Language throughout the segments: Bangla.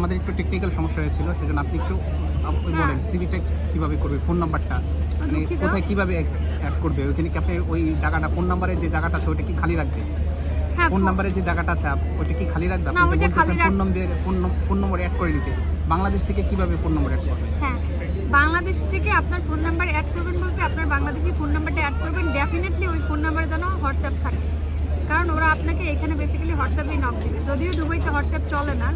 আমাদের একটু টেকনিক্যাল সমস্যা হয়েছিল, সেজন্য আপনি একটু বলেন সিভিটা কিভাবে করবে, ফোন নাম্বারটা মানে কোথায় কিভাবে অ্যাড করবে, ওইখানে কি আপনি ওই জায়গাটা ফোন নাম্বারে যে জায়গাটা আছে ওইটা কি খালি রাখবে? ফোন নাম্বারে যে জায়গাটা আছে ওইটা কি খালি রাখবে? আপনি যে বলতেছেন ফোন নম্বর অ্যাড করে নিতে, বাংলাদেশ থেকে কিভাবে ফোন নম্বর অ্যাড করবেন? হ্যাঁ, বাংলাদেশ থেকে আপনার ফোন নাম্বার অ্যাড করবেন বলতে আপনার বাংলাদেশি ফোন নাম্বারটা অ্যাড করবেন। ডেফিনেটলি ওই ফোন নাম্বার যেন হোয়াটসঅ্যাপ থাকে, কারণ ওরা আপনাকে এখানে বেসিক্যালি হোয়াটসঅ্যাপেই নক দেবে। যদিও দুবাইতে হোয়াটসঅ্যাপ চলে না,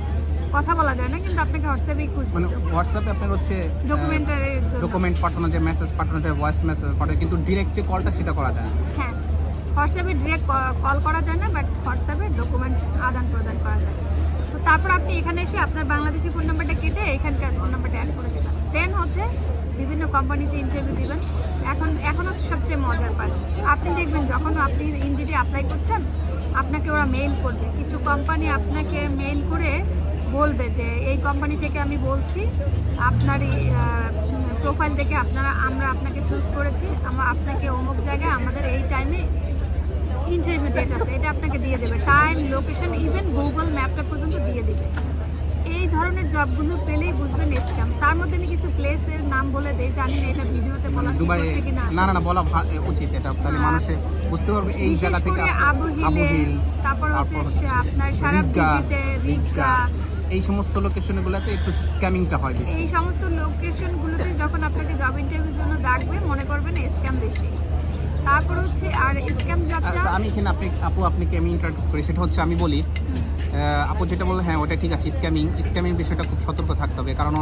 কথা বলা যায় না, কিন্তু আপনাকে হোয়াটসঅ্যাপেই খুঁজবে। মানে হোয়াটসঅ্যাপে আপনার হচ্ছে ডকুমেন্ট পাঠানো যায়, মেসেজ পাঠানো যায়, ভয়েস মেসেজ পাঠানো, কিন্তু ডিরেক্ট যে কলটা সেটা করা যায় না। হ্যাঁ, হোয়াটসঅ্যাপে ডিরেক্ট কল করা যায় না, বাট হোয়াটসঅ্যাপে ডকুমেন্ট আদান প্রদান করা যায়। তো তারপর আপনি এখানে এসে আপনার বাংলাদেশি ফোন নাম্বারটা কেটে এখানকার ফোন নাম্বারটা অ্যাড করে দেবেন। দেন হচ্ছে বিভিন্ন কোম্পানিতে ইন্টারভিউ দিবেন। এখন হচ্ছে সবচেয়ে মজার পার্ট, আপনি দেখবেন যখন আপনি ইনডিডে অ্যাপ্লাই করছেন আপনাকে ওরা মেইল করবে। কিছু কোম্পানি আপনাকে মেইল করে বলবে যে এই কোম্পানি থেকে আমি বলছি, আপনার প্রোফাইল থেকে আমরা আপনাকে চুজ করেছি, আপনাকে অমুক জায়গায় আমাদের এই টাইমে ইন্টারভিউ ডেট আছে, এটা আপনাকে দিয়ে দেবে, টাইম, লোকেশন, ইভেন গুগল ম্যাপটা পর্যন্ত দিয়ে দেবে। এই ধরনের জবগুলো পেলেই বুঝবেন স্ক্যাম। তার মধ্যে আমি কিছু প্লেসের নাম বলে দেই, জানি না এটা ভিডিওতে বলা দুবাই হচ্ছে কিনা। না বলা উচিত, এটা তাহলে মানুষে বুঝতে পারবে এই জায়গা থেকে। আবু হিল, তারপর হচ্ছে আপনার সারাবিজিতে, রিগা, এই সমস্ত লোকেশনগুলোতে একটু স্ক্যামিংটা হয় বেশি। এই সমস্ত লোকেশনগুলোতে যখন আপনাকে জব ইন্টারভিউর জন্য ডাকবে মনে করবেন স্ক্যাম বেশি। তারপর হচ্ছে আর স্ক্যাম জবটা আমি এখানে আপনাকে আমি ইন্টারভিউ করি, সেটা হচ্ছে আমি বলি আপু যেটা বললো হ্যাঁ ওটা ঠিক আছে। স্ক্যামিং বিষয়টা খুব সতর্ক থাকতে হবে, কারণ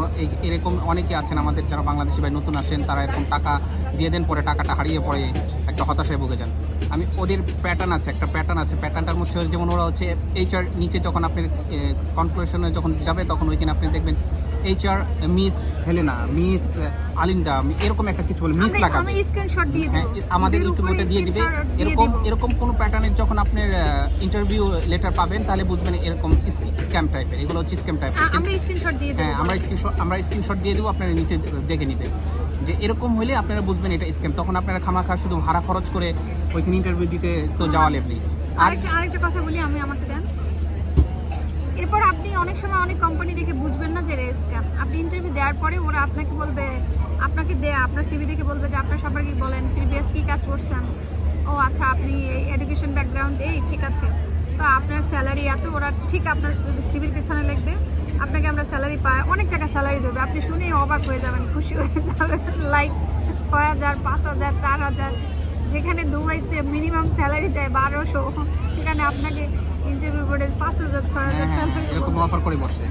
এরকম অনেকে আছেন আমাদের যারা বাংলাদেশি ভাই নতুন আসেন, তারা এরকম টাকা দিয়ে দেন, পরে টাকাটা হারিয়ে পড়ে একটা হতাশায় ভুগে যান। আমি ওদের একটা প্যাটার্ন আছে, প্যাটার্নটার মধ্যে যেমন ওরা হচ্ছে এইচআর নিচে যখন আপনি কনক্লুশনে যখন যাবে তখন ওইখানে আপনি দেখবেন এইচআর মিস হেলেনা, মিস আলিন্ডা, এরকম একটা কিছু বলে মিস লাগাবে, হ্যাঁ আমাদের ইউটিউবে দিয়ে দিবে। এরকম কোনো প্যাটার্নের যখন আপনার ইন্টারভিউ লেটার পাবেন তাহলে বুঝবেন এরকম স্ক্যাম টাইপের, এগুলো হচ্ছে স্ক্যাম টাইপের। হ্যাঁ আমরা স্ক্রিনশট দিয়ে দেবো, আপনারা নিচে দেখে নেবেন যে এরকম হলে আপনারা বুঝবেন এটা স্ক্যাম। তখন আপনারা খামাখা শুধু ভাড়া খরচ করে ওইখানে ইন্টারভিউ দিতে তো যাওয়া লেবলি। আরেকটা কথা বলি আমি, আমাকে দেন। এরপর আপনি অনেক সময় অনেক কোম্পানি দেখে বুঝবেন না যে স্ক্যাম। আপনি ইন্টারভিউ দেওয়ার পরে ওরা আপনাকে বলবে, আপনার সিভি দেখে বলবে যে আপনার সবাইকে বলেন প্রিভিয়াস কী কাজ করছেন, ও আচ্ছা আপনি এডুকেশন ব্যাকগ্রাউন্ড এই ঠিক আছে, তো আপনার স্যালারি এত, ওরা ঠিক আপনার সিভির পেছনে লিখবে আপনাকে আমরা স্যালারি পাই, অনেক টাকা স্যালারি দেবে। আপনি শুনেই অবাক হয়ে যাবেন, খুশি হয়ে যাবেন, লাইক 6,000, 5,000, 4,000, যেখানে দুবাইতে মিনিমাম স্যালারি দেয় 1200, সেখানে আপনাকে ইন্টারভিউ বোর্ডে 5,000, 6,000 স্যালারি এরকম অফার করে বসে।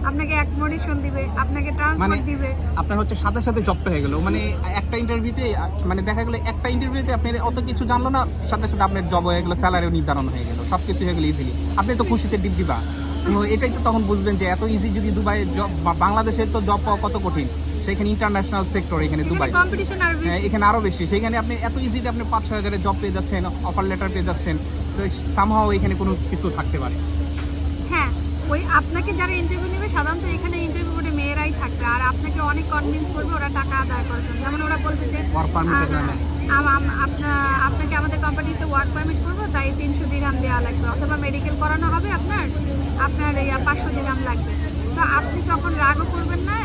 আপনাকে অ্যাকোমোডেশন দিবে, আপনাকে ট্রান্সপোর্ট দিবে, আপনার হচ্ছে সাথে জবটা হয়ে গেল। মানে একটা ইন্টারভিউতে মানে দেখা গেল একটা ইন্টারভিউতে আপনি অত কিছু জানলো না, সাথে আপনার জব হয়ে গেলো, স্যালারিও নির্ধারণ হয়ে গেল, সব কিছু হয়ে গেলো ইজিলি। আপনি তো খুশিতে ডিপডিবা। এটাই তো তখন বুঝবেন যে এত ইজি যদি দুবাই জব, বাংলাদেশে তো জব পাওয়া কত কঠিন, সেখানে ইন্টারন্যাশনাল সেক্টর, এখানে দুবাই এখানে আরো বেশি। সেখানে আপনি এত ইজিতে আপনি 5-6 হাজারের জব পেয়ে যাচ্ছেন, অফার লেটার পেয়ে যাচ্ছেন, তো সামহাও এখানে কোনো কিছু থাকতে পারে। হ্যাঁ, ওই আপনাকে যারা ইন্টারভিউ নেবে সাধারণত এখানে ইন্টারভিউ বোর্ডে মেয়েরাই থাকবে, আর আপনাকে অনেক কনভিন্স করবে ওরা টাকা আদায় করার জন্য। যেমন ওরা বলবে যে আপনাকে আমাদের কোম্পানিতে ওয়ার্ক পারমিট করবো, তাই 300 দিরহাম দেওয়া লাগবে, অথবা মেডিকেল করানো হবে আপনার 500 দিরহাম লাগবে। তো আপনি তখন রাগও করবেন না,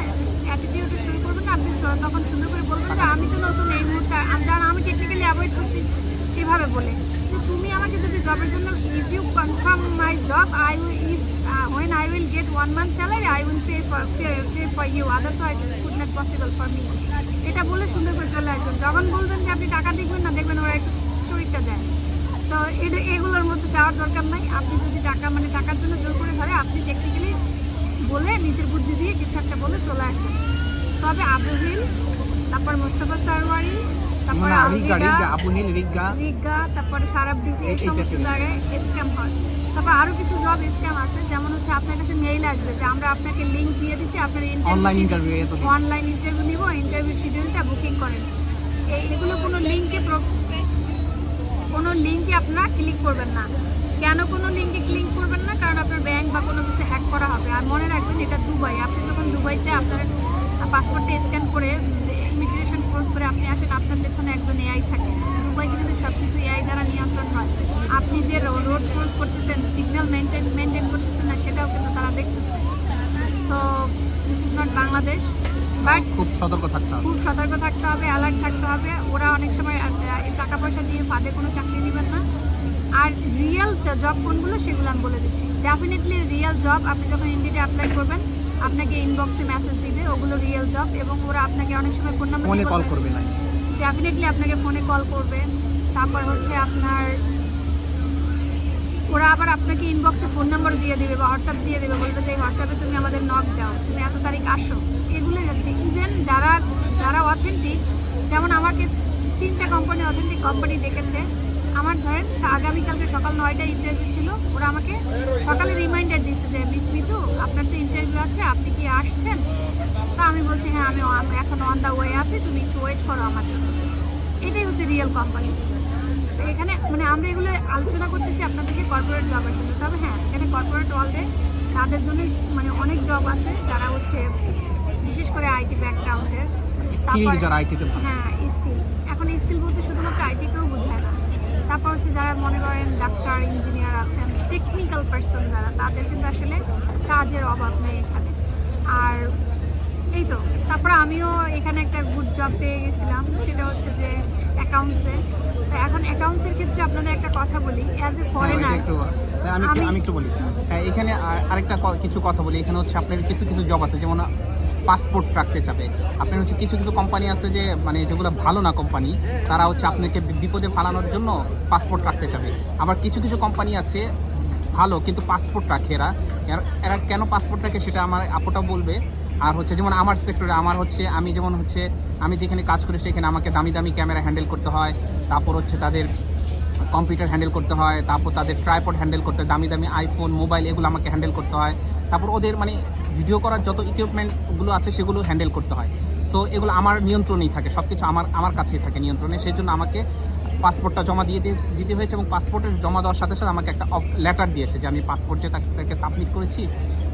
অ্যাটিটিউডও শুরু করবেন না, আপনি তখন সুন্দর করে বলবেন যে আমি তো নতুন এই মুহূর্তে, আমি টেকনিক্যালি অ্যাভয়েড করছি এভাবে বলে, যে তুমি আমাকে যদি জবের জন্য, if you confirm my job, when I will get 1 month salary, I will pay for you, otherwise it would not possible for me. এটা বলে সুন্দর করে চলে আসবেন। যখন বলবেন যে আপনি টাকা দিবেন না, দেখবেন ওরা একটু চরিত্র দেয়। তো এগুলোর মধ্যে যাওয়ার দরকার নাই। আপনি যদি টাকার জন্য জোর করে ধরে, আপনি টেকনিক্যালি বলে নিজের বুদ্ধি দিয়ে কিছু একটা বলে চলে আসবেন। তবে আবু হিল, তারপর মোস্তফা সারওয়ারি, তারপর রিগা, তারপরে সারাবিজি, এই সমস্ত জায়গায় স্ক্যাম হয়। তারপর আরো কিছু জব স্ক্যাম আছে, যেমন হচ্ছে আপনার কাছে মেইল আসবে যে আমরা আপনাকে লিঙ্ক দিয়ে দিচ্ছি, আপনার অনলাইন ইন্টারভিউ নিব, ইন্টারভিউ শিডিউলটা বুকিং করেন। এগুলো কোনো লিঙ্কে আপনারা ক্লিক করবেন না। কেন কোনো লিঙ্কে ক্লিক করবেন না? কারণ আপনার ব্যাংক বা কোনো কিছু হ্যাক করা হবে। আর মনে রাখবেন এটা দুবাই, আপনি যখন দুবাইতে আপনার পাসপোর্টটা স্ক্যান করে ইমিগ্রেশন ক্রস করে আপনি আসেন, আপনার পেছনে একজন এআই থাকে। দুবাই কিন্তু সব কিছু এআই দ্বারা নিয়ন্ত্রণ হয়। আপনি যে রোড ক্রস করতেছেন, সিগন্যাল মেনটেন করতেছেন না, সেটাও কিন্তু তারা দেখতেছে। So this is not Bangladesh, but খুব সতর্ক থাকতে হবে। খুব সতর্ক থাকতে হবে, অ্যালার্ট থাকতে হবে। ওরা অনেক সময় টাকা পয়সা দিয়ে ফাঁদে কোনো চাকরি নেবেন না। আর রিয়েল জব কোনগুলো সেগুলো আমি বলে দিচ্ছি। ডেফিনেটলি রিয়েল জব, আপনি যখন ইন্ডিয়াতে অ্যাপ্লাই করবেন আপনাকে ইনবক্সে মেসেজ দিবে, ওগুলো রিয়েল জব। এবং ওরা আপনাকে অনেক সময় ফোন নাম্বার ফোনে কল করবে না, ডেফিনেটলি আপনাকে ফোনে কল করবে। তারপর হচ্ছে আপনার ওরা আবার আপনাকে ইনবক্সে ফোন নাম্বার দিয়ে দেবে বা হোয়াটসঅ্যাপ দিয়ে দেবে, বলবে যে হোয়াটসঅ্যাপে তুমি আমাদের নক দাও, তুমি এত তারিখ আসো। এগুলোই হচ্ছে ইভেন যারা অথেন্টিক, যেমন আমাকে 3টা কোম্পানি অথেন্টিক কোম্পানি ডেকেছে। আমার ধরেন আগামীকালকে সকাল 9টায় ইন্টারভিউ ছিল, ওরা আমাকে সকালে রিমাইন্ডার দিচ্ছে যে মিস মিতু আপনার তো ইন্টারভিউ আছে, আপনি কি আসছেন? তা আমি বলছি হ্যাঁ আমি এখন অন দ্য ওয়ে আছি, তুমি একটু ওয়েট করো আমার জন্য। এটাই হচ্ছে রিয়েল কোম্পানি। এখানে মানে আমরা এগুলো আলোচনা করতেছি আপনাদেরকে কর্পোরেট জবের জন্য। তবে হ্যাঁ, এখানে কর্পোরেট ওয়ার্ল্ডে তাদের জন্য মানে অনেক জব আছে, যারা হচ্ছে বিশেষ করে আইটি ব্যাকগ্রাউন্ডের। স্কিল যারা আইটিতে ভালো। হ্যাঁ, স্কিল। এখন স্কিল বলতে শুধুমাত্র আইটিকেও বোঝায় না। তারপর হচ্ছে যারা মনে করেন ডাক্তার, ইঞ্জিনিয়ার আছেন, টেকনিক্যাল পার্সন যারা, তাদের কিন্তু আসলে কাজের অভাব নেই এখানে। আর এই তো, তারপরে আমিও এখানে একটা গুড জব পেয়ে গেছিলাম, সেটা হচ্ছে যে অ্যাকাউন্টসে। এখন অ্যাকাউন্টসের ক্ষেত্রে আপনাদের একটা কথা বলি, অ্যাজ এ ফরেনার আমি একটু বলি। হ্যাঁ, এখানে আরেকটা কিছু কথা বলি। এখানে হচ্ছে আপনার কিছু কিছু জব আছে, যেমন পাসপোর্ট রাখতে চাবে আপনার। হচ্ছে কিছু কিছু কোম্পানি আছে যে মানে যেগুলো ভালো না কোম্পানি, তারা হচ্ছে আপনাকে বিপদে ফালানোর জন্য পাসপোর্ট রাখতে চাবে। আবার কিছু কিছু কোম্পানি আছে ভালো কিন্তু পাসপোর্ট রাখে এরা কেন পাসপোর্ট রাখে সেটা আমার আপুটা বলবে। আর হচ্ছে যেমন আমার সেক্টরে আমি যেখানে কাজ করি সেখানে আমাকে দামি দামি ক্যামেরা হ্যান্ডেল করতে হয়, তারপর হচ্ছে তাদের কম্পিউটার হ্যান্ডেল করতে হয়, তারপর তাদের ট্রাইপড হ্যান্ডেল করতে হয়, দামি দামি আইফোন, মোবাইল এগুলো আমাকে হ্যান্ডেল করতে হয়। তারপর ওদের মানে ভিডিও করার যত ইকুইপমেন্টগুলো আছে সেগুলো হ্যান্ডেল করতে হয়। সো এগুলো আমার নিয়ন্ত্রণেই থাকে, সব কিছু আমার কাছেই থাকে নিয়ন্ত্রণে। সেই জন্য আমাকে পাসপোর্টটা জমা দিতে হয়েছে, এবং পাসপোর্টের জমা দেওয়ার সাথে সাথে আমাকে একটা লেটার দিয়েছে যে আমি পাসপোর্ট যে তাকে সাবমিট করেছি,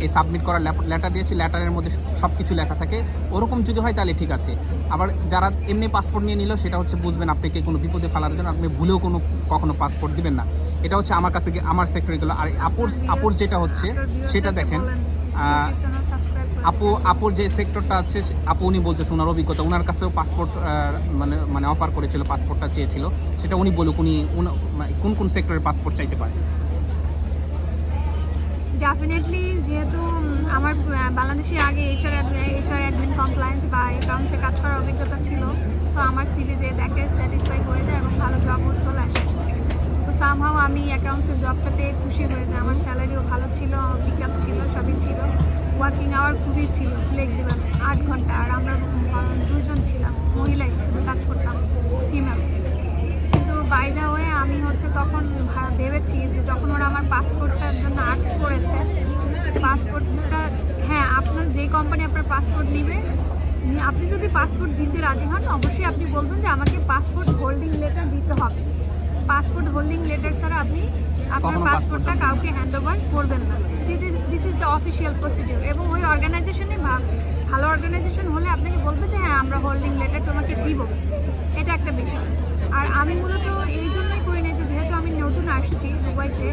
এই সাবমিট করার লেটার দিয়েছি। লেটারের মধ্যে সব কিছু লেখা থাকে। ওরকম যদি হয় তাহলে ঠিক আছে। আবার যারা এমনি পাসপোর্ট নিয়ে নিল, সেটা হচ্ছে বুঝবেন আপনাকে কোনো বিপদে ফেলার জন্য আপনি ভুলেও কখনো পাসপোর্ট দিবেন না। এটা হচ্ছে আমার কাছে আমার সেক্টরে গেলো। আর আপুর যেটা হচ্ছে সেটা দেখেন, আপুর যে সেক্টরটা আছে, আপু উনি বলতেছে ওনার অভিজ্ঞতা, ওনার কাছেও পাসপোর্ট মানে অফার করেছিল, পাসপোর্টটা চেয়েছিল। সেটা উনি বলুক উনি কোন সেক্টরের পাসপোর্ট চাইতে পারে। ডেফিনেটলি যেহেতু আমার বাংলাদেশে আগে এইচআর অ্যাডমিন কমপ্লায়েন্স বা অ্যাকাউন্টসে কাজ করার অভিজ্ঞতা ছিল, সো আমার সিভি যে দেখে স্যাটিসফাই হয়ে যায় এবং ভালো জব চলে আসে। তো সামহাও আমি অ্যাকাউন্টসের জবটা পেয়ে খুশি হয়ে যায়। আমার স্যালারিও ভালো ছিল, পিক আপ ছিল, সবই ছিল। ওয়ার্কিং আওয়ার খুবই ছিল ফ্লেক্সিবল, 8 ঘন্টা। আর আমরা 2জন ছিলাম, মহিলাই শুধু কাজ করতাম, ফিমেল। কিন্তু বাই দ্য ওয়ে আমি হচ্ছে তখন ভেবেছি যে যখন ওরা আমার পাসপোর্টটার জন্য আর্টস করেছে, পাসপোর্টটা হ্যাঁ আপনার যে কোম্পানি আপনার পাসপোর্ট নেবে, আপনি যদি পাসপোর্ট দিতে রাজি হন অবশ্যই আপনি বলবেন যে আমাকে পাসপোর্ট হোল্ডিং লেটার দিতে হবে। পাসপোর্ট হোল্ডিং লেটার ছাড়া আপনি আপনার পাসপোর্টটা কাউকে হ্যান্ড ওভার করবেন না। This is the official procedure. এবং ওই অর্গানাইজেশনে ভালো অর্গানাইজেশন হলে আপনাকে বলবে যে হ্যাঁ আমরা হোল্ডিং লেটার তোমাকে দিব। এটা একটা বিষয়। আর আমি মূলত এই জন্যই করি না যে যেহেতু আমি নতুন আসছি দুবাইতে,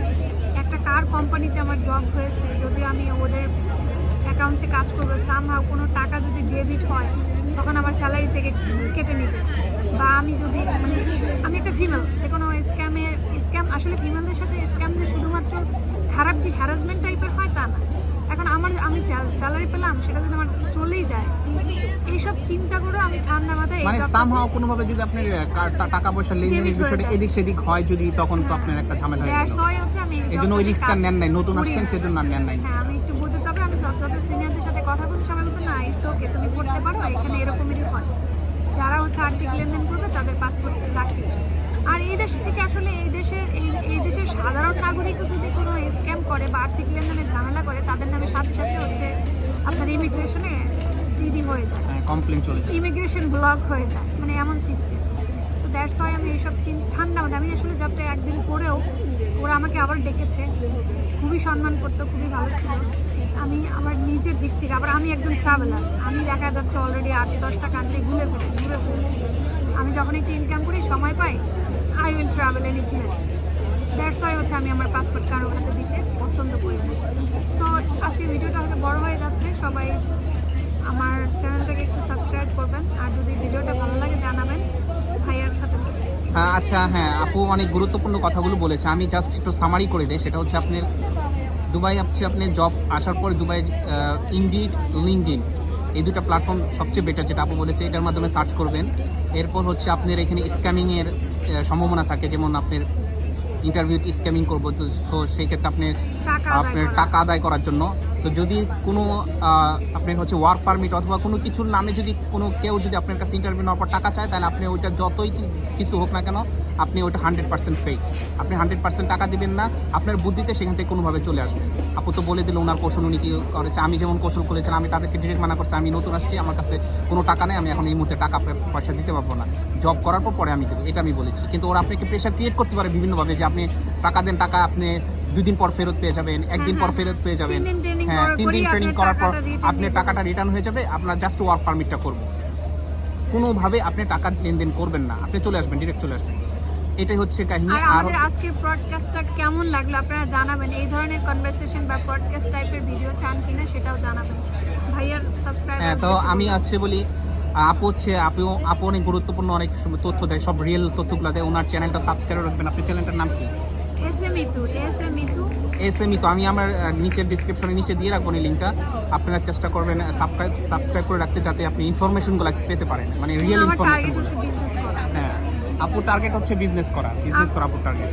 একটা কার কোম্পানিতে আমার জব হয়েছে, যদি আমি ওদের অ্যাকাউন্টসে কাজ করবো, সামহাও কোনো টাকা যদি ডেবিট হয় তখন আমার স্যালারি থেকে কেটে নেবে। বা আমি যদি মানে আমি একটা ফিমেল, যে কোনো স্ক্যাম আসলে ফিমেলদের সাথে স্ক্যাম যে শুধুমাত্র খারাপ যে হ্যারাসমেন্ট টাইপের হয় তা না। এখন আমি স্যালারি পেলাম, সেটা যদি আমার চলেই যায়, এইসব চিন্তা করে আমি ঠান্ডা মাথায় মানে সামহাও কোনোভাবে যদি আপনার টাকা পয়সা লেনদেনের বিষয়টা এদিক সেদিক হয় যদি, তখন তো আপনার একটা ঝামেলা হয়ে গেল। এই জন্য ওই রিস্কটা নেন নাই, নতুন আসছেন সেজন্য নেন নাই। হ্যাঁ, আমি একটু বুঝতে হবে। আমি যত সিনিয়রদের সাথে কথা বলছি সবাই বলছে না ইটস ওকে, তুমি করতে পারো, এখানে এরকমই হয়। যারা হচ্ছে আর্থিক লেনদেন করবে তাদের পাসপোর্ট রাখবে। আর এই দেশ থেকে আসলে এই দেশের সাধারণ নাগরিকও যদি কোনো স্ক্যাম করে বা আর্থিক লেনদেনে ঝামেলা করে, তাদের নামে সাথে সাথে হচ্ছে আপনার ইমিগ্রেশনে জিডি হয়ে যায়, কমপ্লেন চলে যায়, ইমিগ্রেশন ব্লক হয়ে যায়, মানে এমন সিস্টেম। তো দ্যাটস ওয়াই আমি এইসব ঠান্ডা মাথায়, আমি আসলে জবটা একদিন করেও ওরা আমাকে আবার ডেকেছে, খুবই সম্মান করতো, খুবই ভালো ছিল। আমি আমার নিজের দিক থেকে আবার আমি একজন ট্রাভেলার, আমি দেখা যাচ্ছে অলরেডি 8-10টা কান্ট্রি ঘুরে ফেলেছি। আমি যখন একটু ইনকাম করি, সময় পাই, I will travel any place. That's why হচ্ছে আমি আমার পাসপোর্ট কারোর হাতে দিতে পছন্দ করি। সো আজকে ভিডিওটা হয়তো বড় হয়ে যাচ্ছে, সবাই আমার চ্যানেলটাকে একটু সাবস্ক্রাইব করবেন, আর যদি ভিডিওটা ভালো লাগে জানাবেন ভাইয়ার সাথে। আচ্ছা হ্যাঁ, আপু অনেক গুরুত্বপূর্ণ কথাগুলো বলেছে, আমি জাস্ট একটু সামারি করে দিই। সেটা হচ্ছে আপনার দুবাই হচ্ছে আপনি জব আসার পর দুবাই ইনডিড, লিঙ্কডইন এই দুটো প্ল্যাটফর্ম সবচেয়ে বেটার, যেটা আপু বলেছে, এটার মাধ্যমে সার্চ করবেন। এরপর হচ্ছে আপনার এখানে স্ক্যামিংয়ের সম্ভাবনা থাকে, যেমন আপনার ইন্টারভিউতে স্ক্যামিং করবো, তো সো সেই ক্ষেত্রে আপনার টাকা আদায় করার জন্য। তো যদি কোনো আপনার হচ্ছে ওয়ার্ক পারমিট অথবা কোনো কিছুর নামে যদি কেউ যদি আপনার কাছে ইন্টারভিউ নেওয়ার পর টাকা চায়, তাহলে আপনি ওইটা যতই কিছু হোক না কেন আপনি ওইটা 100% ফেক। আপনি 100% টাকা দিবেন না, আপনার বুদ্ধিতে সেখান থেকে কোনোভাবে চলে আসবে। আপু তো বলে দিল ওনার কৌশল উনি কী করেছে। আমি যেমন কৌশল করেছিলাম, আমি তাদেরকে ডিরেক্ট মানা করছি আমি নতুন আসছি, আমার কাছে কোনো টাকা নেই, আমি এখন এই মুহূর্তে টাকা পয়সা দিতে পারবো না, জব করার পর পরে আমি দেবো, এটা আমি বলেছি। কিন্তু ওরা আপনাকে প্রেশার ক্রিয়েট করতে পারে বিভিন্নভাবে, যে আপনি টাকা দেন, টাকা আপনি 2 দিন পর ফেরত পেয়ে যাবেন, 1 দিন পর ফেরত পেয়ে যাবেন। হ্যাঁ, 3 দিন ট্রেনিং করার পর আপনার টাকাটা রিটার্ন হয়ে যাবে, আপনার জাস্ট ওয়ার্ক পারমিটটা করবো। কোনোভাবে আপনি টাকা লেনদেন করবেন না, আপনি চলে আসবেন, ডিরেক্ট চলে আসবেন। এটাই হচ্ছে কাহিনী। আর আমাদের আজকের পডকাস্টটা কেমন লাগলো আপনারা জানাবেন। এই ধরনের কনভারসেশন বা পডকাস্ট টাইপের ভিডিও চান কিনা সেটাও জানাবেন। ভাইয়ার সাবস্ক্রাইব। হ্যাঁ, তো আমি আছে বলি, আপু অনেক গুরুত্বপূর্ণ অনেক তথ্য দেয়, সব রিয়েল তথ্যগুলো দেয়। ওনার চ্যানেলটা সাবস্ক্রাইব রাখবেন। আপনার চ্যানেলটার নাম কি? এসএমই। তো আমি আমার নিচের ডিসক্রিপশনে নিচে দিয়ে রাখবো এই লিঙ্কটা, আপনারা চেষ্টা করবেন সাবস্ক্রাইব করে রাখতে, যাতে আপনি ইনফরমেশনগুলো পেতে পারেন, মানে রিয়েল ইনফরমেশনগুলো। হ্যাঁ, আপুর টার্গেট হচ্ছে বিজনেস করা আপুর টার্গেট।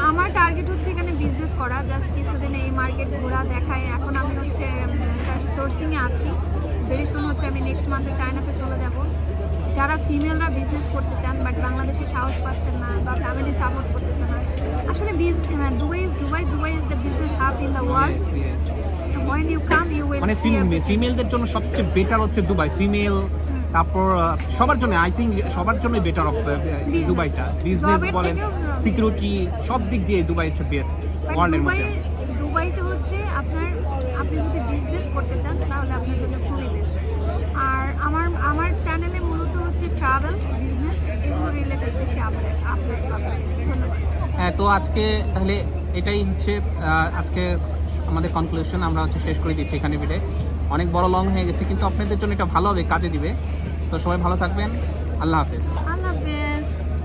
আমার টার্গেট হচ্ছে এখানে বিজনেস করা, জাস্ট কিছুদিন এই মার্কেট ঘোরা দেখায়। এখন আমি হচ্ছে সোর্সিংয়ে আছি, ভেরি সুন হচ্ছে আমি নেক্সট মান্থে চায়নাতে চলে যাব। যারা ফিমেলরা বিজনেস করতে চান বাট বাংলাদেশে সাহস পাচ্ছেন না বা ফ্যামিলি সাপোর্ট করতেছে না, আসলে Dubai is the business hub in the world. When you come, you will মানে see ফিমেলদের জন্য সবচেয়ে বেটার হচ্ছে দুবাই। ফিমেল, তারপর সবার জন্য আই থিঙ্ক সবার জন্যই বেটার অফ দুবাইটা। বিজনেস বলেন, সিকিউরিটি, সব দিক দিয়ে দুবাই হচ্ছে বেস্ট ওয়ার্ল্ডের মধ্যে। দুবাইতে হচ্ছে আপনি যদি বিজনেস করতে চান তাহলে আপনার জন্য খুবই বেস্ট। আর আমার চ্যানেলে মূলত হচ্ছে ট্রাভেল, বিজনেস এগুলো রিলেটেড বেশি আপলোড পাবেন। ধন্যবাদ। হ্যাঁ, তো আজকে তাহলে এটাই হচ্ছে আজকে আমাদের কনক্লুশন, আমরা হচ্ছে শেষ করে দিচ্ছি এখানে ভিডিও। অনেক বড় লং হয়ে গেছে, কিন্তু আপনাদের জন্য এটা ভালো হবে, কাজে দিবে। তো সবাই ভালো থাকবেন, আল্লাহ হাফেজ।